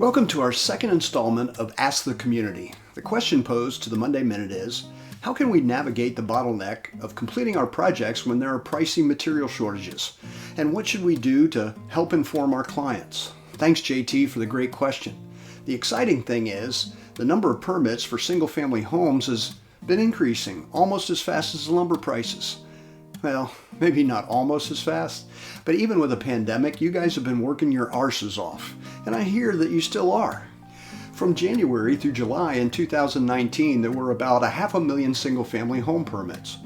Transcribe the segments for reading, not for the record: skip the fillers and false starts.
Welcome to our second installment of Ask the Community. The question posed to the Monday Minute is, how can we navigate the bottleneck of completing our projects when there are pricey material shortages? And what should we do to help inform our clients? Thanks, JT, for the great question. The exciting thing is, the number of permits for single-family homes has been increasing almost as fast as the lumber prices. Well, maybe not almost as fast, but even with a pandemic, you guys have been working your arses off, and I hear that you still are. From January through July in 2019, there were about 500,000 single-family home permits.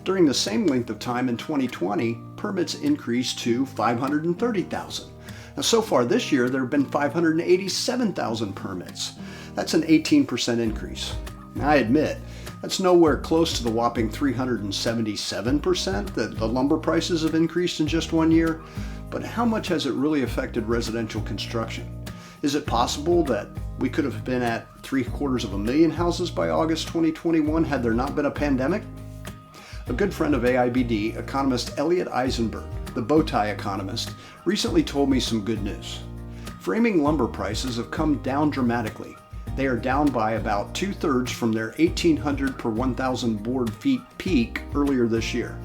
During the same length of time in 2020, permits increased to 530,000. Now, so far this year, there have been 587,000 permits. That's an 18% increase. Now, I admit, that's nowhere close to the whopping 377% that the lumber prices have increased in just 1 year, but how much has it really affected residential construction? Is it possible that we could have been at 750,000 houses by August 2021 had there not been a pandemic? A good friend of AIBD, economist Elliot Eisenberg, the bowtie economist, recently told me some good news. Framing lumber prices have come down dramatically. They are down by about 2/3 from their 1,800 per 1,000 board feet peak earlier this year.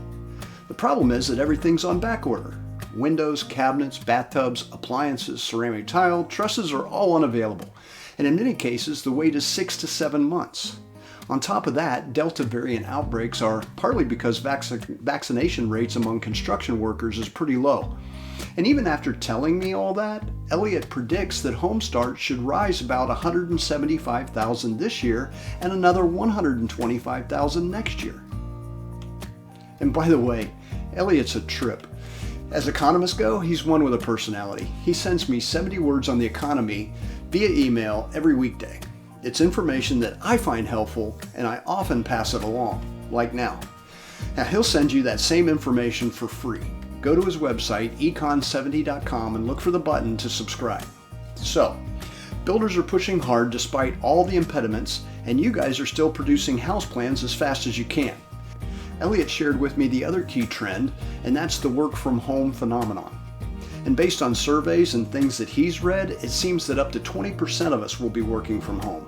The problem is that everything's on back order. Windows, cabinets, bathtubs, appliances, ceramic tile, trusses are all unavailable, and in many cases the wait is 6 to 7 months. On top of that, Delta variant outbreaks are partly because vaccination rates among construction workers is pretty low. And even after telling me all that, Elliot predicts that home starts should rise about 175,000 this year and another 125,000 next year. And by the way, Elliot's a trip. As economists go, he's one with a personality. He sends me 70 words on the economy via email every weekday. It's information that I find helpful, and I often pass it along, like now. Now, he'll send you that same information for free. Go to his website, econ70.com, and look for the button to subscribe. So, builders are pushing hard despite all the impediments, and you guys are still producing house plans as fast as you can. Elliot shared with me the other key trend, and that's the work from home phenomenon. And based on surveys and things that he's read, it seems that up to 20% of us will be working from home.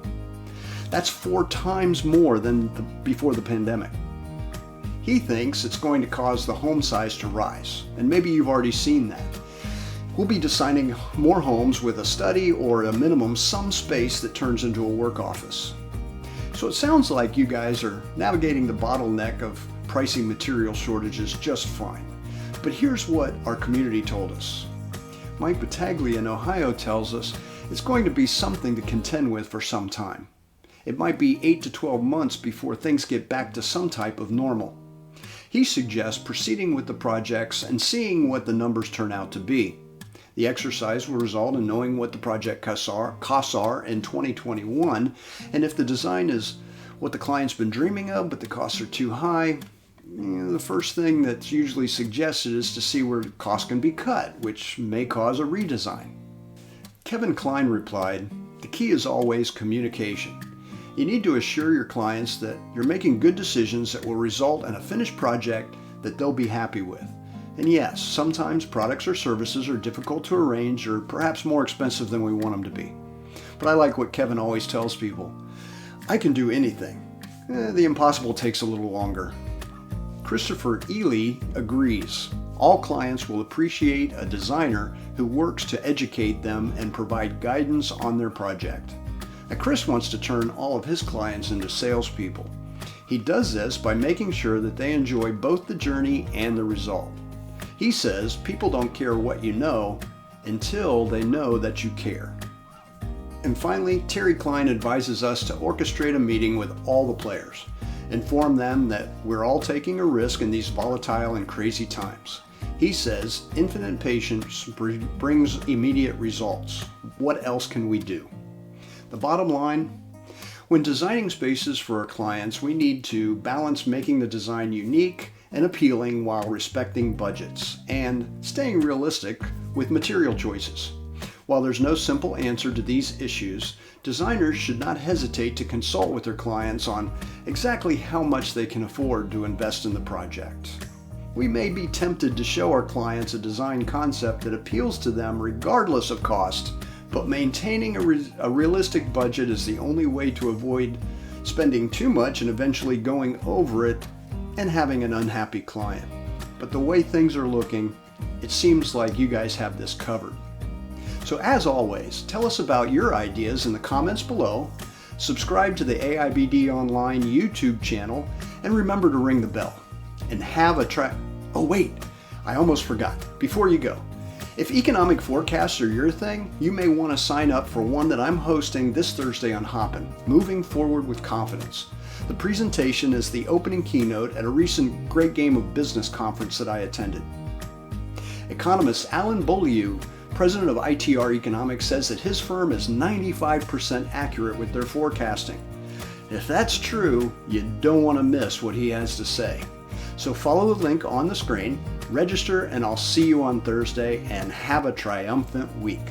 That's 4 times more than before the pandemic. He thinks it's going to cause the home size to rise, and maybe you've already seen that. We'll be designing more homes with a study or a minimum some space that turns into a work office. So it sounds like you guys are navigating the bottleneck of pricey material shortages just fine. But here's what our community told us. Mike Battaglia in Ohio tells us it's going to be something to contend with for some time. It might be 8 to 12 months before things get back to some type of normal. He suggests proceeding with the projects and seeing what the numbers turn out to be. The exercise will result in knowing what the project costs are in 2021, and if the design is what the client's been dreaming of but the costs are too high, the first thing that's usually suggested is to see where costs can be cut, which may cause a redesign. Kevin Klein replied, "The key is always communication. You need to assure your clients that you're making good decisions that will result in a finished project that they'll be happy with. And yes, sometimes products or services are difficult to arrange or perhaps more expensive than we want them to be. But I like what Kevin always tells people. I can do anything. The impossible takes a little longer." Christopher Ely agrees. All clients will appreciate a designer who works to educate them and provide guidance on their project. Now, Chris wants to turn all of his clients into salespeople. He does this by making sure that they enjoy both the journey and the result. He says people don't care what you know until they know that you care. And finally, Terry Klein advises us to orchestrate a meeting with all the players. Inform them that we're all taking a risk in these volatile and crazy times. He says infinite patience brings immediate results. What else can we do? The bottom line, when designing spaces for our clients, we need to balance making the design unique and appealing while respecting budgets and staying realistic with material choices. While there's no simple answer to these issues, designers should not hesitate to consult with their clients on exactly how much they can afford to invest in the project. We may be tempted to show our clients a design concept that appeals to them regardless of cost, but maintaining a realistic budget is the only way to avoid spending too much and eventually going over it and having an unhappy client. But the way things are looking, it seems like you guys have this covered. So as always, tell us about your ideas in the comments below, subscribe to the AIBD Online YouTube channel, and remember to ring the bell. And have a try. Oh wait, I almost forgot. Before you go, if economic forecasts are your thing, you may want to sign up for one that I'm hosting this Thursday on Whopping, Moving Forward with Confidence. The presentation is the opening keynote at a recent Great Game of Business conference that I attended. Economist Alan Beaulieu, president of ITR Economics, says that his firm is 95% accurate with their forecasting. If that's true, you don't want to miss what he has to say. So follow the link on the screen, register, and I'll see you on Thursday, and have a triumphant week.